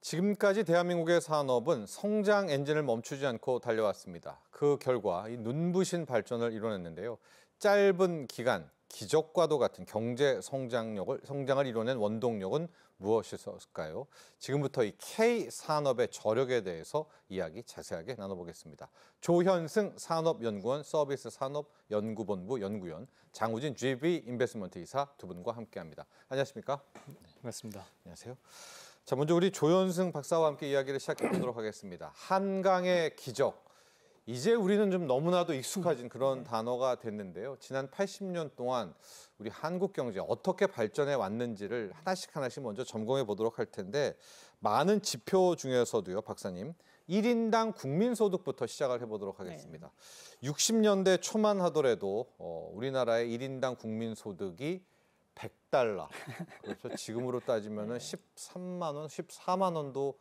지금까지 대한민국의 산업은 성장 엔진을 멈추지 않고 달려왔습니다. 그 결과 이 눈부신 발전을 이뤄냈는데요. 짧은 기간, 기적과도 같은 경제 성장을 이뤄낸 원동력은 무엇이었을까요? 지금부터 이 K산업의 저력에 대해서 이야기 자세하게 나눠보겠습니다. 조현승 산업연구원 서비스산업연구본부 연구원, 장우진 GB 인베스트먼트 이사 두 분과 함께합니다. 안녕하십니까? 네, 반갑습니다. 안녕하세요. 자, 먼저 우리 조현승 박사와 함께 이야기를 시작해 보도록 하겠습니다. 한강의 기적. 이제 우리는 좀 너무나도 익숙해진 그런 단어가 됐는데요. 지난 80년 동안 우리 한국 경제 어떻게 발전해 왔는지를 하나씩 먼저 점검해 보도록 할 텐데, 많은 지표 중에서도요, 박사님, 1인당 국민소득부터 시작을 해보도록 하겠습니다. 60년대 초만 하더라도 우리나라의 1인당 국민소득이 $100. 그렇죠. 지금으로 따지면은 13만 원, 14만 원도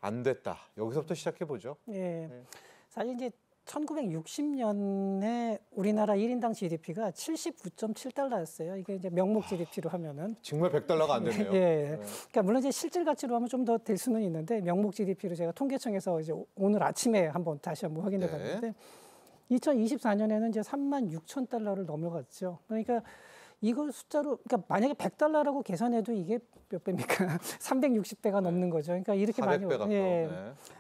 안 됐다. 여기서부터 시작해 보죠. 네. 사실 이제 1960년에 우리나라 1인당 GDP가 79.7달러였어요. 이게 이제 명목 GDP로 하면은 정말 $100가 안 되네요. 예. 그러니까 물론 이제 실질 가치로 하면 좀 더 될 수는 있는데, 명목 GDP로 제가 통계청에서 이제 오늘 아침에 다시 한번 확인해 봤는데 2024년에는 이제 36,000달러를 넘어갔죠. 그러니까 이걸 숫자로, 그러니까 만약에 $100라고 계산해도 이게 몇 배입니까? 360배가 넘는 거죠. 그러니까 이렇게 많이. 400배 가까워. 예.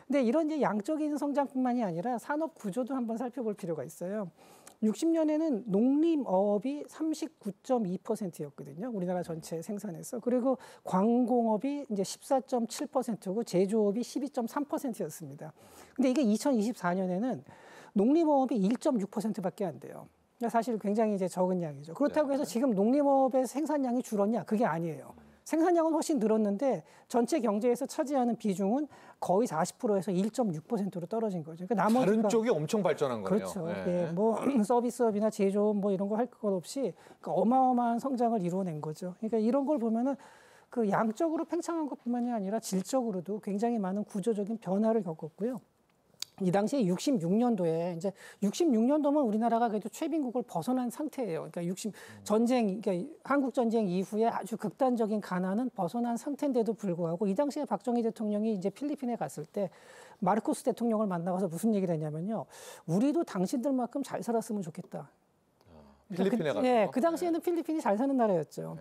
근데 이런 이제 양적인 성장뿐만이 아니라 산업 구조도 한번 살펴볼 필요가 있어요. 60년에는 농림어업이 39.2%였거든요. 우리나라 전체 생산에서. 그리고 광공업이 이제 14.7%고 제조업이 12.3%였습니다. 근데 이게 2024년에는 농림어업이 1.6%밖에 안 돼요. 사실 굉장히 이제 적은 양이죠. 그렇다고 해서 지금 농림업의 생산량이 줄었냐? 그게 아니에요. 생산량은 훨씬 늘었는데 전체 경제에서 차지하는 비중은 거의 40%에서 1.6%로 떨어진 거죠. 그러니까 나머지가 다른 쪽이 엄청 발전한 거예요. 그렇죠. 예, 뭐 서비스업이나 제조업 뭐 이런 거 할 것 없이 그러니까 어마어마한 성장을 이루어낸 거죠. 그러니까 이런 걸 보면은 그 양적으로 팽창한 것뿐만이 아니라 질적으로도 굉장히 많은 구조적인 변화를 겪었고요. 이 당시에 66년도에 이제 66년도면 우리나라가 그래도 최빈국을 벗어난 상태예요. 그러니까 전쟁, 그러니까 한국 전쟁 이후에 아주 극단적인 가난은 벗어난 상태인데도 불구하고, 이 당시에 박정희 대통령이 이제 필리핀에 갔을 때 마르코스 대통령을 만나서 무슨 얘기를 했냐면요. 우리도 당신들만큼 잘 살았으면 좋겠다. 필리핀에 가서. 예, 그 당시에는 필리핀이 잘 사는 나라였죠.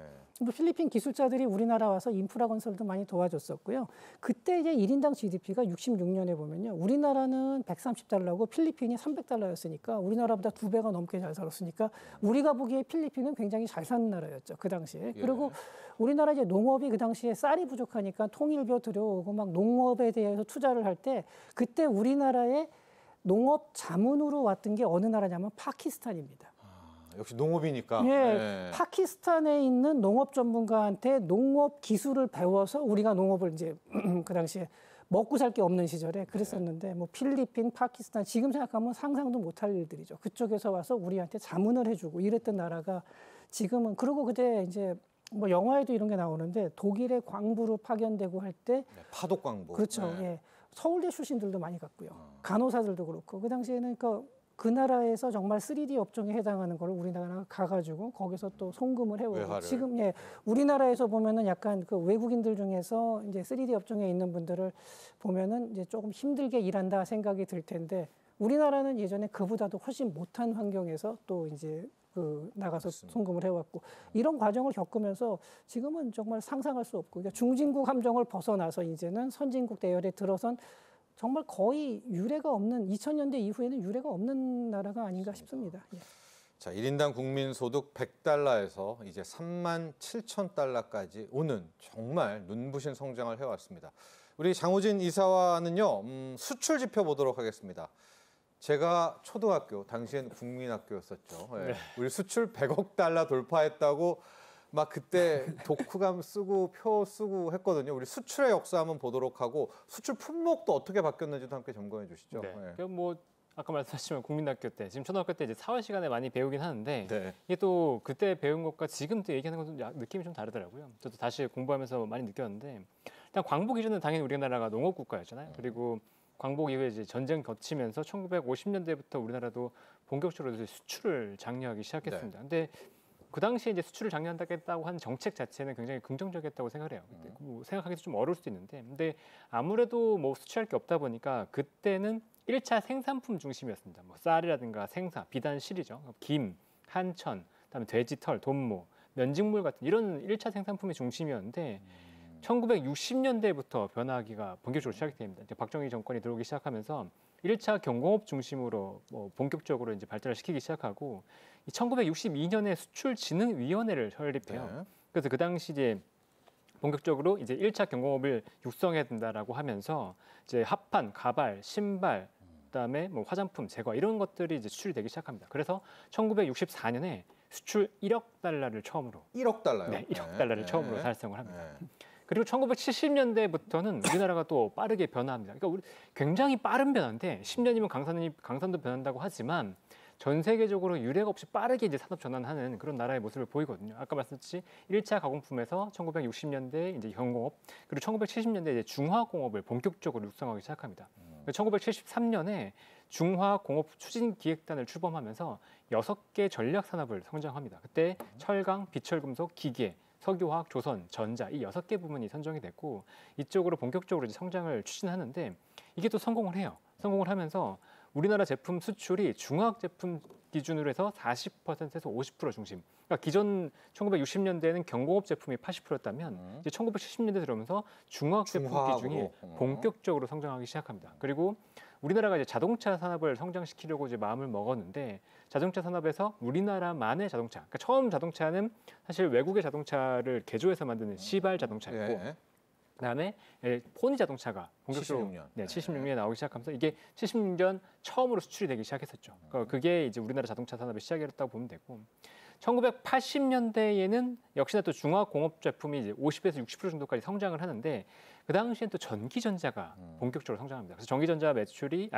필리핀 기술자들이 우리나라 와서 인프라 건설도 많이 도와줬었고요. 그때 이제 1인당 GDP가 66년에 보면요. 우리나라는 $130고 필리핀이 $300였으니까 우리나라보다 2배가 넘게 잘 살았으니까 우리가 보기에 필리핀은 굉장히 잘 사는 나라였죠. 그 당시에. 그리고 우리나라 이제 농업이 그 당시에 쌀이 부족하니까 통일교 들여오고 막 농업에 대해서 투자를 할 때, 그때 우리나라의 농업 자문으로 왔던 게 어느 나라냐면 파키스탄입니다. 역시 농업이니까. 예, 파키스탄에 있는 농업 전문가한테 농업 기술을 배워서 우리가 농업을 이제 그 당시에 먹고 살 게 없는 시절에 그랬었는데, 뭐 필리핀, 파키스탄, 지금 생각하면 상상도 못할 일들이죠. 그쪽에서 와서 우리한테 자문을 해주고 이랬던 나라가 지금은, 그리고 그때 이제 뭐 영화에도 이런 게 나오는데 독일의 광부로 파견되고 할 때 파독 광부. 그렇죠. 예, 서울대 출신들도 많이 갔고요. 간호사들도 그렇고 그 당시에는 그 나라에서 정말 3D 업종에 해당하는 걸 우리나라가 가가지고 거기서 또 송금을 해오고, 지금 우리나라에서 보면은 약간 그 외국인들 중에서 이제 3D 업종에 있는 분들을 보면은 이제 조금 힘들게 일한다 생각이 들 텐데, 우리나라는 예전에 그보다도 훨씬 못한 환경에서 또 이제 나가서 맞습니다. 송금을 해왔고, 이런 과정을 겪으면서 지금은 정말 상상할 수 없고, 그러니까 중진국 함정을 벗어나서 이제는 선진국 대열에 들어선 정말 거의 유례가 없는, 2000년대 이후에는 유례가 없는 나라가 아닌가 싶습니다. 예. 자, 1인당 국민소득 $100에서 이제 37,000달러까지 오는 정말 눈부신 성장을 해왔습니다. 우리 장우진 이사와는요, 수출 지표 보도록 하겠습니다. 제가 초등학교, 당시엔 국민학교였었죠. 네. 우리 수출 $100억 돌파했다고 막 그때 독후감 쓰고 표 쓰고 했거든요. 우리 수출의 역사 한번 보도록 하고, 수출 품목도 어떻게 바뀌었는지도 함께 점검해 주시죠. 네. 뭐 아까 말씀하셨지만 국민학교 때, 지금 초등학교 때 이제 사회 시간에 많이 배우긴 하는데 이게 또 그때 배운 것과 지금 또 얘기하는 건 좀 느낌이 좀 다르더라고요. 저도 다시 공부하면서 많이 느꼈는데, 일단 광복 이전은 당연히 우리나라가 농업 국가였잖아요. 그리고 광복 이후에 이제 전쟁 거치면서 1950년대부터 우리나라도 본격적으로 수출을 장려하기 시작했습니다. 근데 그 당시에 이제 수출을 장려한다고 한 정책 자체는 굉장히 긍정적이었다고 생각을 해요. 뭐 생각하기도 좀 어려울 수도 있는데, 근데 아무래도 뭐 수출할 게 없다 보니까 그때는 1차 생산품 중심이었습니다. 뭐 쌀이라든가 생사, 비단, 실이죠. 김, 한천, 그다음에 돼지털, 돈모, 면직물 같은 이런 1차 생산품이 중심이었는데 1960년대부터 변화하기가 본격적으로 시작이 됩니다. 이제 박정희 정권이 들어오기 시작하면서 1차 경공업 중심으로 뭐 본격적으로 이제 발전을 시키기 시작하고 1962년에 수출진흥위원회를 설립해요. 네. 그래서 그 당시 이제 본격적으로 이제 1차 경공업을 육성해야 된다라고 하면서 이제 합판, 가발, 신발, 그다음에 뭐 화장품, 제과 이런 것들이 이제 수출이 되기 시작합니다. 그래서 1964년에 수출 1억 달러를 처음으로 1억 달러요? 네, 1억 달러를 처음으로 달성을 합니다. 네. 그리고 1970년대부터는 우리나라가 또 빠르게 변화합니다. 그러니까 우리 굉장히 빠른 변화인데 10년이면 강산도 변한다고 하지만 전 세계적으로 유례가 없이 빠르게 이제 산업 전환하는 그런 나라의 모습을 보이거든요. 아까 말씀드렸듯이 1차 가공품에서 1960년대 이제 경공업, 그리고 1970년대 이제 중화공업을 본격적으로 육성하기 시작합니다. 1973년에 중화공업 추진기획단을 출범하면서 6개 전략 산업을 성장합니다. 그때 철강, 비철금속, 기계, 석유화학, 조선, 전자 이 6개 부문이 선정이 됐고 이쪽으로 본격적으로 이제 성장을 추진하는데 이게 또 성공을 해요. 성공을 하면서 우리나라 제품 수출이 중화학 제품 기준으로 해서 40%에서 50% 중심. 그러니까 기존 1960년대에는 경공업 제품이 80%였다면 이제 1970년대 들어오면서 중화학 제품 비중이 본격적으로 성장하기 시작합니다. 그리고 우리나라가 이제 자동차 산업을 성장시키려고 이제 마음을 먹었는데 자동차 산업에서 우리나라만의 자동차. 그러니까 처음 자동차는 사실 외국의 자동차를 개조해서 만드는 시발 자동차였고 그다음에 포니 자동차가 본격적으로 76년. 네, 76년에 나오기 시작하면서 이게 76년 처음으로 수출이 되기 시작했었죠. 그게 이제 우리나라 자동차 산업의 시작이었다고 보면 되고 1980년대에는 역시나 또 중화공업 제품이 이제 50에서 60% 정도까지 성장을 하는데 그 당시엔 또 전기전자가 본격적으로 성장합니다. 그래서 전기전자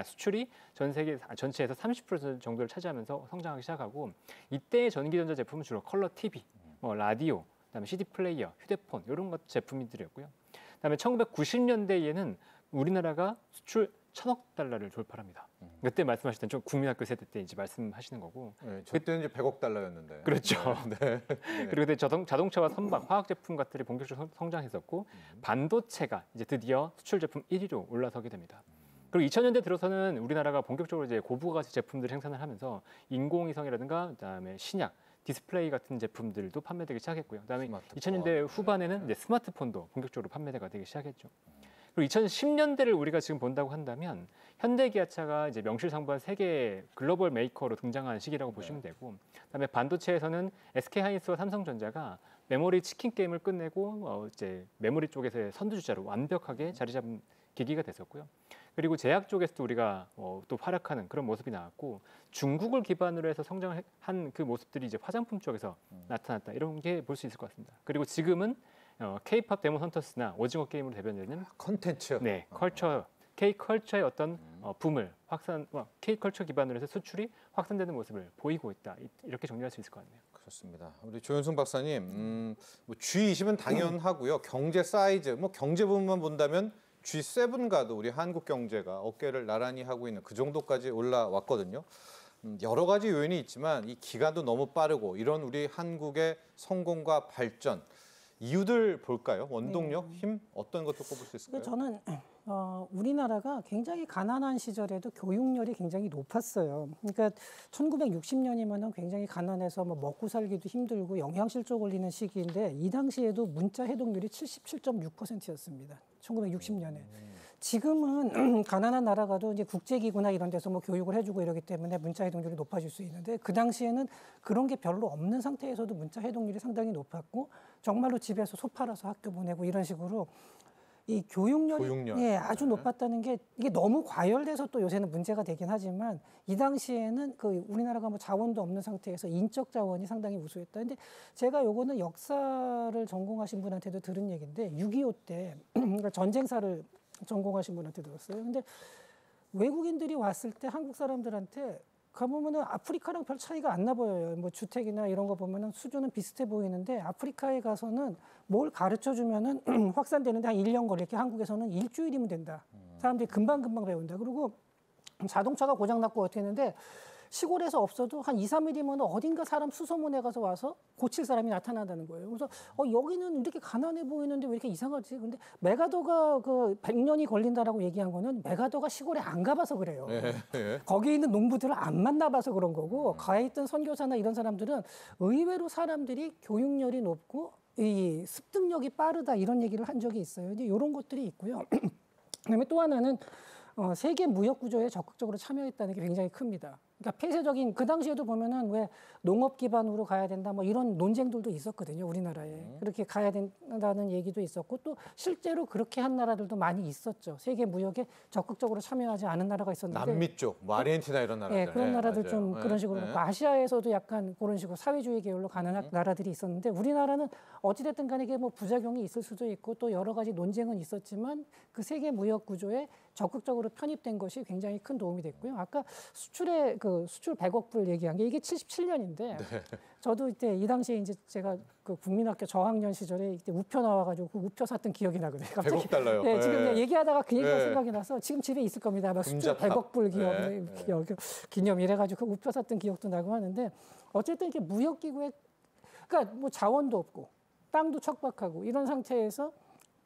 수출이 전 세계 전체에서 30% 정도를 차지하면서 성장하기 시작하고 이때 전기전자 제품은 주로 컬러 TV, 뭐 라디오, 그다음에 CD 플레이어, 휴대폰 이런 것 제품들이었고요. 그다음에 1990년대에는 우리나라가 수출 1,000억 달러를 돌파합니다. 그때 말씀하셨던 좀 국민학교 세대 때 이제 말씀하시는 거고. 네, 그때는 이제 100억 달러였는데. 그렇죠. 네. 그리고 그때 자동차와 선박, 화학 제품 같들이 본격적으로 성장했었고 반도체가 이제 드디어 수출 제품 1위로 올라서게 됩니다. 그리고 2000년대 들어서는 우리나라가 본격적으로 이제 고부가치 제품들 생산을 하면서 인공위성이라든가 그다음에 신약 디스플레이 같은 제품들도 판매되기 시작했고요. 그다음에 스마트폰. 2000년대 후반에는 이제 스마트폰도 본격적으로 판매가 되기 시작했죠. 그리고 2010년대를 우리가 지금 본다고 한다면 현대기아차가 이제 명실상부한 세계 글로벌 메이커로 등장한 시기라고 보시면 되고, 그다음에 반도체에서는 SK하이닉스와 삼성전자가 메모리 치킨 게임을 끝내고 이제 메모리 쪽에서의 선두주자로 완벽하게 자리 잡은 계기가 됐었고요. 그리고 제약 쪽에서도 우리가 또 활약하는 그런 모습이 나왔고 중국을 기반으로 해서 성장을 한 그 모습들이 이제 화장품 쪽에서 나타났다 이런 게 볼 수 있을 것 같습니다. 그리고 지금은 K-팝 데몬 헌터스나 오징어 게임으로 대변되는 컨텐츠. 네, 컬처 K-컬처의 어떤 붐을 K-컬처 기반으로 해서 수출이 확산되는 모습을 보이고 있다. 이렇게 정리할 수 있을 것 같네요. 그렇습니다. 우리 조현승 박사님, 뭐 G20은 당연하고요. 경제 사이즈, 뭐 경제 부분만 본다면 G7과도 우리 한국 경제가 어깨를 나란히 하고 있는 그 정도까지 올라왔거든요. 여러 가지 요인이 있지만 이 기간도 너무 빠르고 이런 우리 한국의 성공과 발전 이유들 볼까요? 원동력, 힘 어떤 것도 꼽을 수 있을까요? 저는 우리나라가 굉장히 가난한 시절에도 교육열이 굉장히 높았어요. 그러니까 1960년이면은 굉장히 가난해서 뭐 먹고 살기도 힘들고 영양실조 걸리는 시기인데 이 당시에도 문자 해독률이 77.6%였습니다. 1960년에. 지금은 가난한 나라가도 이제 국제기구나 이런 데서 뭐 교육을 해주고 이러기 때문에 문자 해독률이 높아질 수 있는데 그 당시에는 그런 게 별로 없는 상태에서도 문자 해독률이 상당히 높았고 정말로 집에서 소 팔아서 학교 보내고 이런 식으로 이 교육열이 예, 아주 높았다는 게 이게 너무 과열돼서 또 요새는 문제가 되긴 하지만 이 당시에는 그 우리나라가 뭐 자원도 없는 상태에서 인적 자원이 상당히 우수했다. 근데 제가 요거는 역사를 전공하신 분한테도 들은 얘기인데 6.25 때 그러니까 전쟁사를 전공하신 분한테 들었어요. 근데 외국인들이 왔을 때 한국 사람들한테 가보면은 아프리카랑 별 차이가 안 나 보여요. 뭐 주택이나 이런 거 보면은 수준은 비슷해 보이는데 아프리카에 가서는 뭘 가르쳐 주면은 확산되는데 한 1년 걸릴게 한국에서는 일주일이면 된다. 사람들이 금방금방 배운다. 그리고 자동차가 고장났고 어떻게 했는데 시골에서 없어도 한 2, 3일이면 어딘가 사람 수소문에 가서 와서 고칠 사람이 나타난다는 거예요. 그래서 여기는 이렇게 가난해 보이는데 왜 이렇게 이상하지? 근데 메가더가 그 100년이 걸린다라고 얘기한 거는 메가더가 시골에 안 가봐서 그래요. 거기 있는 농부들을 안 만나봐서 그런 거고 가에 있던 선교사나 이런 사람들은 의외로 사람들이 교육열이 높고 이 습득력이 빠르다 이런 얘기를 한 적이 있어요. 이제 이런 것들이 있고요. 그다음에 또 하나는 세계 무역 구조에 적극적으로 참여했다는 게 굉장히 큽니다. 그러니까 폐쇄적인 그 당시에도 보면은 왜 농업 기반으로 가야 된다 뭐 이런 논쟁들도 있었거든요. 우리나라에 그렇게 가야 된다는 얘기도 있었고 또 실제로 그렇게 한 나라들도 많이 있었죠. 세계 무역에 적극적으로 참여하지 않은 나라가 있었는데 남미 쪽, 뭐 아르헨티나 이런 나라들. 예, 그런 나라들 맞아요. 좀 그런 식으로 아시아에서도 약간 그런 식으로 사회주의 계열로 가는 나라들이 있었는데 우리나라는 어찌됐든 간에 이게 뭐 부작용이 있을 수도 있고 또 여러 가지 논쟁은 있었지만 그 세계 무역 구조에 적극적으로 편입된 것이 굉장히 큰 도움이 됐고요. 아까 수출의 그 수출 100억 불 얘기한 게 이게 77년인데 저도 이때 이 당시에 이제 제가 그 국민학교 저학년 시절에 이때 우표 나와가지고 그 우표 샀던 기억이 나거든요. 갑자기 100억 달러요. 네, 지금 얘기하다가 그 얘기가 생각이 나서 지금 집에 있을 겁니다. 막 수출 금자탑. 100억 불 기념 이래가지고 그 우표 샀던 기억도 나고 하는데 어쨌든 이렇게 무역 기구에 그러니까 뭐 자원도 없고 땅도 척박하고 이런 상태에서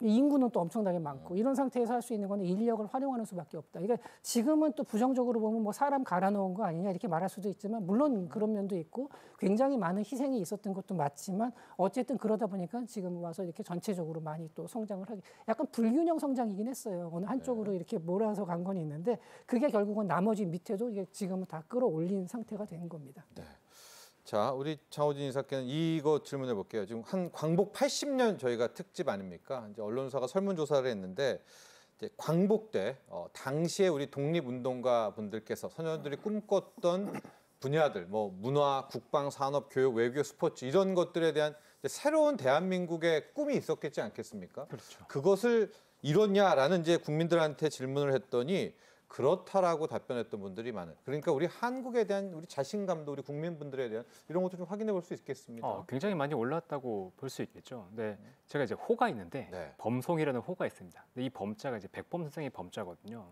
인구는 또 엄청나게 많고 이런 상태에서 할 수 있는 거는 인력을 활용하는 수밖에 없다. 그러니까 지금은 또 부정적으로 보면 뭐 사람 갈아 넣은 거 아니냐 이렇게 말할 수도 있지만 물론 그런 면도 있고 굉장히 많은 희생이 있었던 것도 맞지만 어쨌든 그러다 보니까 지금 와서 이렇게 전체적으로 많이 또 성장을 하기 약간 불균형 성장이긴 했어요. 어느 한쪽으로 이렇게 몰아서 간 건 있는데 그게 결국은 나머지 밑에도 이게 지금은 다 끌어올린 상태가 된 겁니다. 네. 자, 우리 장호진 이사께는 이거 질문해 볼게요. 지금 한 광복 80년 저희가 특집 아닙니까? 이제 언론사가 설문조사를 했는데 이제 광복 때 당시에 우리 독립운동가 분들께서 소녀들이 꿈꿨던 분야들, 뭐 문화, 국방, 산업, 교육, 외교, 스포츠 이런 것들에 대한 이제 새로운 대한민국의 꿈이 있었겠지 않겠습니까? 그렇죠. 그것을 이뤘냐라는 이제 국민들한테 질문을 했더니 그렇다라고 답변했던 분들이 많아요. 그러니까 우리 한국에 대한 우리 자신감도 우리 국민분들에 대한 이런 것도 좀 확인해 볼 수 있겠습니다. 굉장히 많이 올랐다고 볼 수 있겠죠. 네, 제가 이제 호가 있는데 범송이라는 호가 있습니다. 근데 이 범자가 이제 백범 선생의 범자거든요.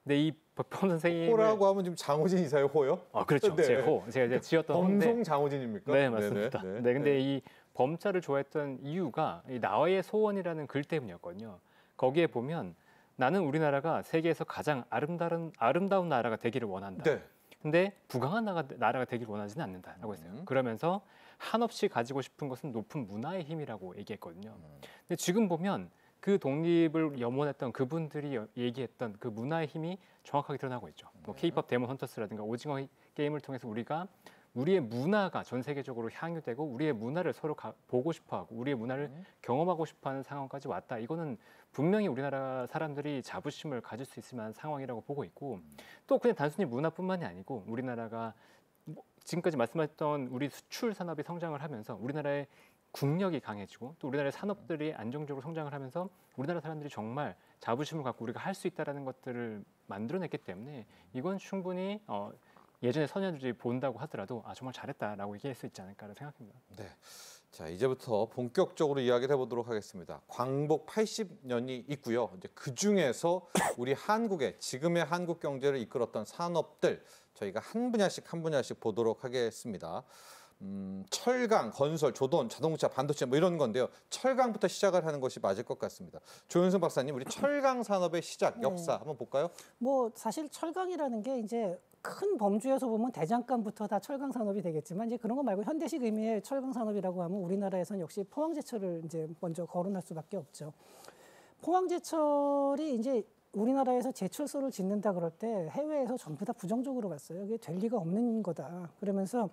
근데 이 백범 선생이 호라고 하면 지금 장호진 이사의 호요? 그렇죠. 네. 제 호, 제가 이제 지었던 호인데. 범송 장호진입니까? 네, 맞습니다. 네, 근데 이 범자를 좋아했던 이유가 이 나의 소원이라는 글 때문이었거든요. 거기에 보면 나는 우리나라가 세계에서 가장 아름다운 나라가 되기를 원한다. 네. 근데 부강한 나라가 되기를 원하지는 않는다라고 했어요. 그러면서 한없이 가지고 싶은 것은 높은 문화의 힘이라고 얘기했거든요. 근데 지금 보면 그 독립을 염원했던 그분들이 얘기했던 그 문화의 힘이 정확하게 드러나고 있죠. 뭐 K-pop 데몬 헌터스라든가 오징어 게임을 통해서 우리가 우리의 문화가 전 세계적으로 향유되고 우리의 문화를 서로 보고 싶어하고 우리의 문화를 경험하고 싶어하는 상황까지 왔다. 이거는 분명히 우리나라 사람들이 자부심을 가질 수 있을 만한 상황이라고 보고 있고 또 그냥 단순히 문화뿐만이 아니고 우리나라가 지금까지 말씀하셨던 우리 수출 산업이 성장을 하면서 우리나라의 국력이 강해지고 또 우리나라의 산업들이 안정적으로 성장을 하면서 우리나라 사람들이 정말 자부심을 갖고 우리가 할 수 있다라는 것들을 만들어냈기 때문에 이건 충분히 예전에 소녀들이 본다고 하더라도 정말 잘했다라고 얘기할 수 있지 않을까라는 생각합니다. 네. 자, 이제부터 본격적으로 이야기를 해보도록 하겠습니다. 광복 80년이 있고요. 이제 그 중에서 우리 한국의 지금의 한국 경제를 이끌었던 산업들 저희가 한 분야씩 보도록 하겠습니다. 철강, 건설, 조던, 자동차, 반도체 뭐 이런 건데요. 철강부터 시작을 하는 것이 맞을 것 같습니다. 조윤승 박사님, 우리 철강 산업의 시작, 역사 한번 볼까요? 뭐 사실 철강이라는 게 이제 큰 범주에서 보면 대장간부터 다 철강 산업이 되겠지만 이제 그런 거 말고 현대식 의미의 철강 산업이라고 하면 우리나라에서는 역시 포항제철을 이제 먼저 거론할 수밖에 없죠. 포항제철이 이제 우리나라에서 제철소를 짓는다 그럴 때 해외에서 전부 다 부정적으로 봤어요. 이게 될 리가 없는 거다. 그러면서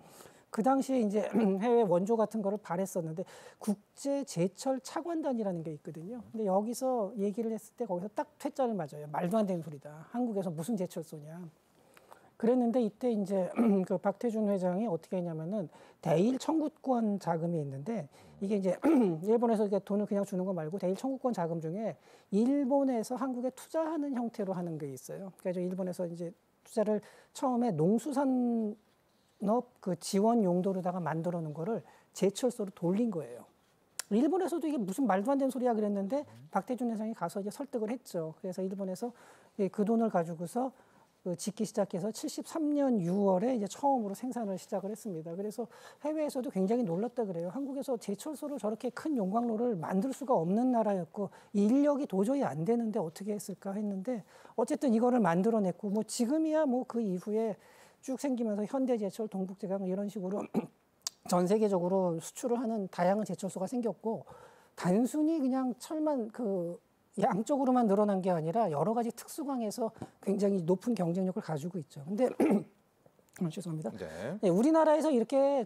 그 당시에 이제 해외 원조 같은 거를 발했었는데 국제 제철 차관단이라는 게 있거든요. 근데 여기서 얘기를 했을 때 거기서 딱 퇴짜를 맞아요. 말도 안 되는 소리다. 한국에서 무슨 제철소냐. 그랬는데 이때 이제 그 박태준 회장이 어떻게 했냐면은 대일 청구권 자금이 있는데 이게 이제 일본에서 돈을 그냥 주는 거 말고 대일 청구권 자금 중에 일본에서 한국에 투자하는 형태로 하는 게 있어요. 그래서 일본에서 이제 투자를 처음에 농수산업 그 지원 용도로다가 만들어 놓은 거를 제철소로 돌린 거예요. 일본에서도 이게 무슨 말도 안 되는 소리야 그랬는데 박태준 회장이 가서 이제 설득을 했죠. 그래서 일본에서 그 돈을 가지고서 짓기 시작해서 73년 6월에 이제 처음으로 생산을 시작을 했습니다. 그래서 해외에서도 굉장히 놀랐다 그래요. 한국에서 제철소를 저렇게 큰 용광로를 만들 수가 없는 나라였고 인력이 도저히 안 되는데 어떻게 했을까 했는데 어쨌든 이거를 만들어냈고 뭐 지금이야 뭐 그 이후에 쭉 생기면서 현대제철, 동북제강 이런 식으로 전 세계적으로 수출을 하는 다양한 제철소가 생겼고 단순히 그냥 철만 양쪽으로만 늘어난 게 아니라 여러 가지 특수광에서 굉장히 높은 경쟁력을 가지고 있죠. 근데 죄송합니다. 네. 네, 우리나라에서 이렇게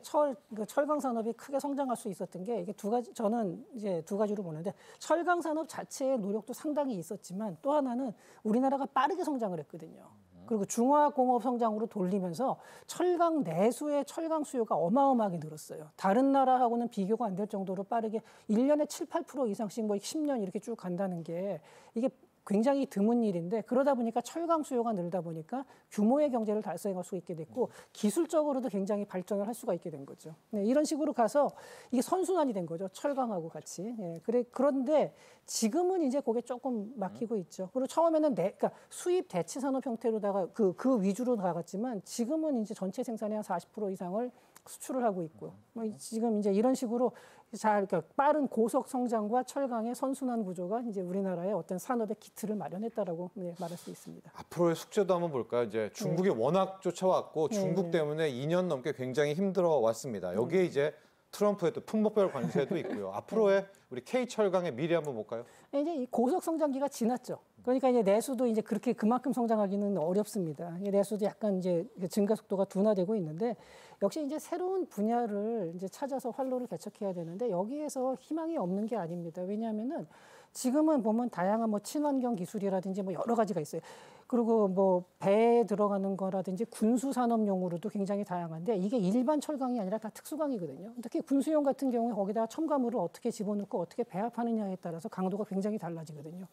철강 산업이 크게 성장할 수 있었던 게 이게 저는 이제 두 가지로 보는데 철강 산업 자체의 노력도 상당히 있었지만 또 하나는 우리나라가 빠르게 성장을 했거든요. 그리고 중화공업 성장으로 돌리면서 철강 내수의 철강 수요가 어마어마하게 늘었어요. 다른 나라하고는 비교가 안 될 정도로 빠르게 1년에 7, 8% 이상씩 뭐 10년 이렇게 쭉 간다는 게 이게 굉장히 드문 일인데 그러다 보니까 철강 수요가 늘다 보니까 규모의 경제를 달성할 수 있게 됐고 기술적으로도 굉장히 발전을 할 수가 있게 된 거죠. 네, 이런 식으로 가서 이게 선순환이 된 거죠. 철강하고 같이. 예, 그런데 지금은 이제 그게 조금 막히고 있죠. 그리고 처음에는 그러니까 수입 대체 산업 형태로다가 그 위주로 나갔지만 지금은 이제 전체 생산의 한 40% 이상을 수출을 하고 있고요. 지금 이제 이런 식으로 그러니까 빠른 고속 성장과 철강의 선순환 구조가 이제 우리나라의 어떤 산업의 기틀을 마련했다라고 말할 수 있습니다. 앞으로의 숙제도 한번 볼까요? 이제 중국이 워낙 쫓아왔고 중국 때문에 2년 넘게 굉장히 힘들어 왔습니다. 여기에 이제 트럼프의 또 품목별 관세도 있고요. 앞으로의 우리 K철강의 미래 한번 볼까요? 이제 이 고속 성장기가 지났죠. 그러니까 이제 내수도 이제 그렇게 그만큼 성장하기는 어렵습니다. 내수도 약간 이제 증가 속도가 둔화되고 있는데 역시 이제 새로운 분야를 이제 찾아서 활로를 개척해야 되는데 여기에서 희망이 없는 게 아닙니다. 왜냐하면은 지금은 보면 다양한 뭐 친환경 기술이라든지 뭐 여러 가지가 있어요. 그리고 뭐 배에 들어가는 거라든지 군수 산업용으로도 굉장히 다양한데 이게 일반 철강이 아니라 다 특수강이거든요. 특히 군수용 같은 경우에 거기다가 첨가물을 어떻게 집어넣고 어떻게 배합하느냐에 따라서 강도가 굉장히 달라지거든요.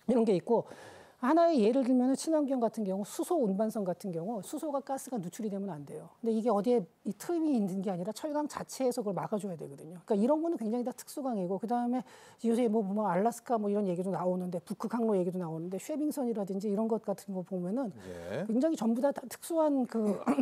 이런 게 있고 하나의 예를 들면 친환경 같은 경우 수소 운반선 같은 경우 수소가 가스가 누출이 되면 안 돼요. 근데 이게 어디에 이 틈이 있는 게 아니라 철강 자체에서 그걸 막아줘야 되거든요. 그러니까 이런 거는 굉장히 다 특수강이고 그다음에 요새 뭐 알라스카 뭐 이런 얘기도 나오는데 북극항로 얘기도 나오는데 쉐빙선이라든지 이런 것 같은 거 보면은 굉장히 전부 다 특수한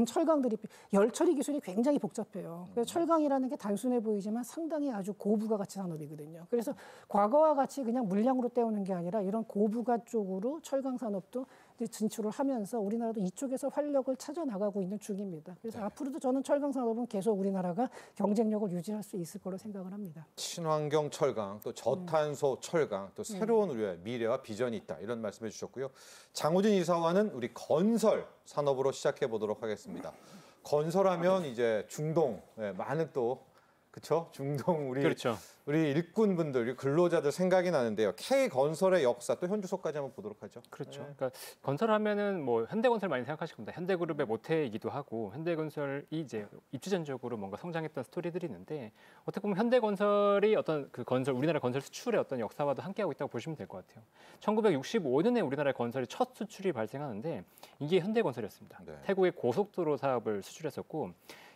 철강들이 열 처리 기술이 굉장히 복잡해요. 그래서 철강이라는 게 단순해 보이지만 상당히 아주 고부가 가치 산업이거든요. 그래서 과거와 같이 그냥 물량으로 때우는 게 아니라 이런 고부가 쪽으로 철강 산업도 이제 진출을 하면서 우리나라도 이쪽에서 활력을 찾아 나가고 있는 중입니다. 그래서 앞으로도 저는 철강 산업은 계속 우리나라가 경쟁력을 유지할 수 있을 거로 생각을 합니다. 친환경 철강, 또 저탄소 철강, 또 새로운 우리의 미래와 비전이 있다. 이런 말씀해 주셨고요. 장우진 이사와는 우리 건설 산업으로 시작해 보도록 하겠습니다. 건설하면 이제 중동, 많은 또 그렇죠? 중동 우리 일꾼분들, 우리 근로자들 생각이 나는데요. K건설의 역사 또 현주소까지 한번 보도록 하죠. 그렇죠. 그러니까 건설하면은 뭐 현대건설 많이 생각하실 겁니다. 현대그룹의 모태이기도 하고 현대건설이 이제 입지전적으로 뭔가 성장했던 스토리들이 있는데 어떻게 보면 현대건설이 어떤 그 건설 우리나라 건설 수출의 어떤 역사와도 함께하고 있다고 보시면 될 것 같아요. 1965년에 우리나라의 건설이 첫 수출이 발생하는데 이게 현대건설이었습니다. 태국의 고속도로 사업을 수출했었고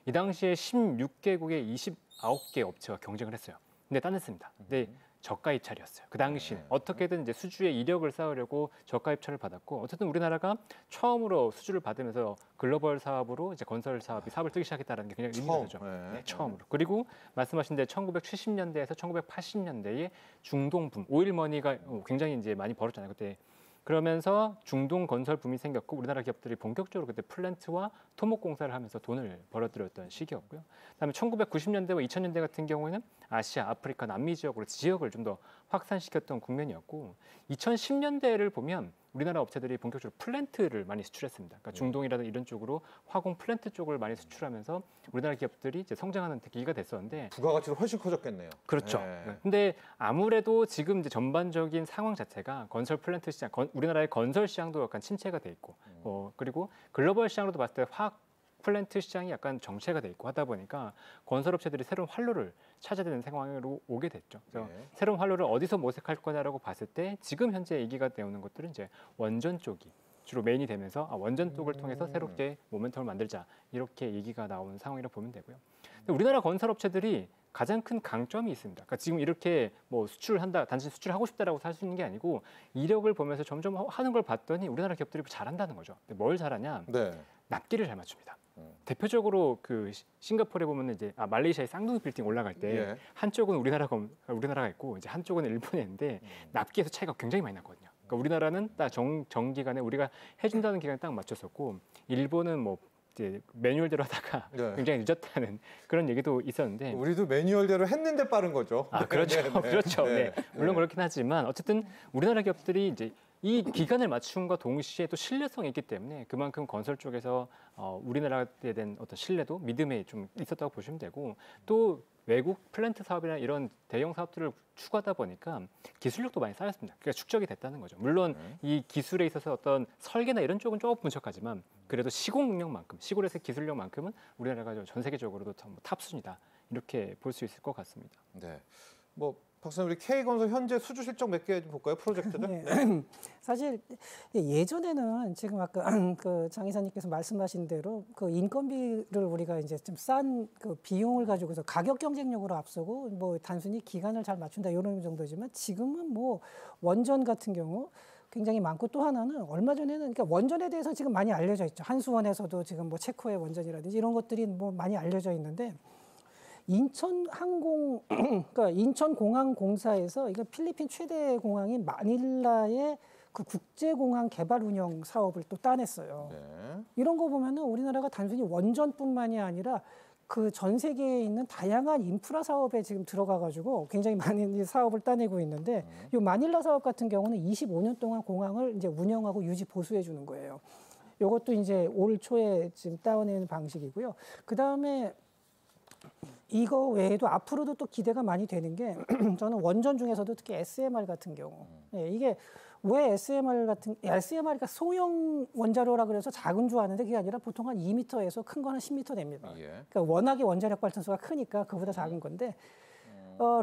이 당시에 16개국의 29개 업체가 경쟁을 했어요. 근데 따냈습니다. 근데 저가 입찰이었어요. 그 당시에 어떻게든 이제 수주의 이력을 쌓으려고 저가 입찰을 받았고 어쨌든 우리나라가 처음으로 수주를 받으면서 글로벌 사업으로 이제 건설 사업을 뜨기 시작했다는 게 굉장히 의미가 되죠. 처음으로. 그리고 말씀하신 대 1970년대에서 1980년대에 중동 붐, 오일머니가 굉장히 이제 많이 벌었잖아요. 그때. 그러면서 중동 건설 붐이 생겼고 우리나라 기업들이 본격적으로 그때 플랜트와 토목공사를 하면서 돈을 벌어들였던 시기였고요. 그다음에 1990년대와 2000년대 같은 경우에는 아시아, 아프리카, 남미 지역을 좀 더 확산시켰던 국면이었고 2010년대를 보면 우리나라 업체들이 본격적으로 플랜트를 많이 수출했습니다. 그러니까 중동이라든 이런 쪽으로 화공 플랜트 쪽을 많이 수출하면서 우리나라 기업들이 이제 성장하는 계기가 됐었는데 부가가치도 훨씬 커졌겠네요. 그렇죠. 근데 아무래도 지금 이제 전반적인 상황 자체가 건설 플랜트 시장, 우리나라의 건설 시장도 약간 침체가 돼 있고, 그리고 글로벌 시장으로도 봤을 때 화학 플랜트 시장이 약간 정체가 돼 있고 하다 보니까 건설업체들이 새로운 활로를 찾아야 되는 상황으로 오게 됐죠. 그래서 새로운 활로를 어디서 모색할 거냐라고 봤을 때 지금 현재 얘기가 되는 것들은 이제 원전 쪽이 주로 메인이 되면서 원전 쪽을 통해서 새롭게 모멘텀을 만들자 이렇게 얘기가 나오는 상황이라고 보면 되고요. 근데 우리나라 건설업체들이 가장 큰 강점이 있습니다. 그러니까 지금 이렇게 뭐 수출을 한다, 단지 수출하고 싶다라고 할 수 있는 게 아니고 이력을 보면서 점점 하는 걸 봤더니 우리나라 기업들이 잘한다는 거죠. 근데 뭘 잘하냐? 네. 납기를 잘 맞춥니다. 대표적으로 그 싱가포르에 보면 이제 말레이시아의 쌍둥이 빌딩 올라갈 때 예. 한쪽은 우리나라가 있고 이제 한쪽은 일본이 있는데 납기에서 차이가 굉장히 많이 났거든요. 그러니까 우리나라는 딱 정기간에 우리가 해준다는 기간에 딱 맞췄었고 일본은 뭐 이제 매뉴얼대로 하다가 네. 굉장히 늦었다는 그런 얘기도 있었는데 우리도 매뉴얼대로 했는데 빠른 거죠. 아 그렇죠, 네, 네, 네. 그렇죠. 네. 네. 물론 그렇긴 하지만 어쨌든 우리나라 기업들이 이제 이 기간을 맞춤과 동시에 또 신뢰성이 있기 때문에 그만큼 건설 쪽에서 우리나라에 대한 어떤 신뢰도 믿음이 좀 있었다고 보시면 되고 또 외국 플랜트 사업이나 이런 대형 사업들을 추구하다 보니까 기술력도 많이 쌓였습니다. 그러니까 축적이 됐다는 거죠. 물론 이 기술에 있어서 어떤 설계나 이런 쪽은 조금 분석하지만 그래도 시공 능력만큼 시골에서의 기술력만큼은 우리나라가 전 세계적으로도 탑순이다 이렇게 볼 수 있을 것 같습니다. 네. 뭐 박사님 우리 K건설 현재 수주 실적 몇 개 볼까요? 프로젝트들? 네. 사실 예전에는 지금 아까 그 장 이사님께서 말씀하신 대로 그 인건비를 우리가 이제 좀 싼 그 비용을 가지고서 가격 경쟁력으로 앞서고 뭐 단순히 기간을 잘 맞춘다 이런 정도지만 지금은 뭐 원전 같은 경우 굉장히 많고 또 하나는 얼마 전에는 그러니까 원전에 대해서 지금 많이 알려져 있죠. 한수원에서도 지금 뭐 체코의 원전이라든지 이런 것들이 뭐 많이 알려져 있는데 그러니까 인천공항공사에서 이거 필리핀 최대 공항인 마닐라의 그 국제공항 개발 운영 사업을 또 따냈어요. 네. 이런 거 보면은 우리나라가 단순히 원전뿐만이 아니라 그 전 세계에 있는 다양한 인프라 사업에 지금 들어가가지고 굉장히 많은 이 사업을 따내고 있는데 이 마닐라 사업 같은 경우는 25년 동안 공항을 이제 운영하고 유지 보수해 주는 거예요. 이것도 이제 올 초에 지금 따내는 방식이고요. 그 다음에 이거 외에도 앞으로도 또 기대가 많이 되는 게 저는 원전 중에서도 특히 SMR 같은 경우 이게 왜 SMR가 소형 원자로라 그래서 작은 줄 아는데 그게 아니라 보통 한 2m에서 큰 거는 10m 됩니다. 예. 그러니까 워낙에 원자력 발전소가 크니까 그보다 작은 건데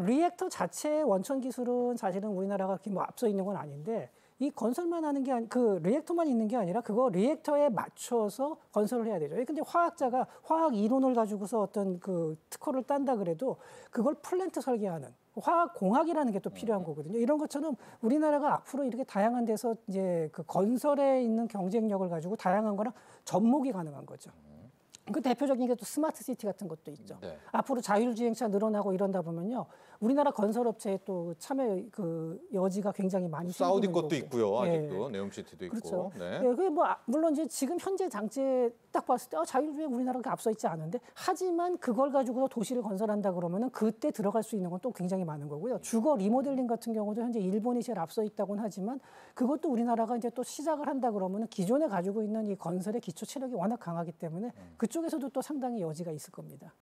리액터 자체의 원천 기술은 사실은 우리나라가 그렇게 뭐 앞서 있는 건 아닌데 이 건설만 하는 게 그 리액터만 있는 게 아니라 그거 리액터에 맞춰서 건설을 해야 되죠. 근데 화학자가 화학 이론을 가지고서 어떤 그 특허를 딴다 그래도 그걸 플랜트 설계하는 화학 공학이라는 게 또 필요한 거거든요. 이런 것처럼 우리나라가 앞으로 이렇게 다양한 데서 이제 그 건설에 있는 경쟁력을 가지고 다양한 거랑 접목이 가능한 거죠. 그 대표적인 게 또 스마트 시티 같은 것도 있죠. 네. 앞으로 자율주행차 늘어나고 이런다 보면요. 우리나라 건설업체의 또 참여 그 여지가 굉장히 많이 사우디 생기는 것도 거고. 있고요. 예. 아직도 네옴시티도 그렇죠. 있고. 네. 네, 그게 뭐 물론 이제 지금 현재 장치에 딱 봤을 때 자율주행 우리나라가 앞서 있지 않은데 하지만 그걸 가지고 도시를 건설한다 그러면은 그때 들어갈 수 있는 건 또 굉장히 많은 거고요. 주거 리모델링 같은 경우도 현재 일본이 제일 앞서 있다고는 하지만 그것도 우리나라가 이제 또 시작을 한다 그러면은 기존에 가지고 있는 이 건설의 기초 체력이 워낙 강하기 때문에 그쪽에서도 또 상당히 여지가 있을 겁니다.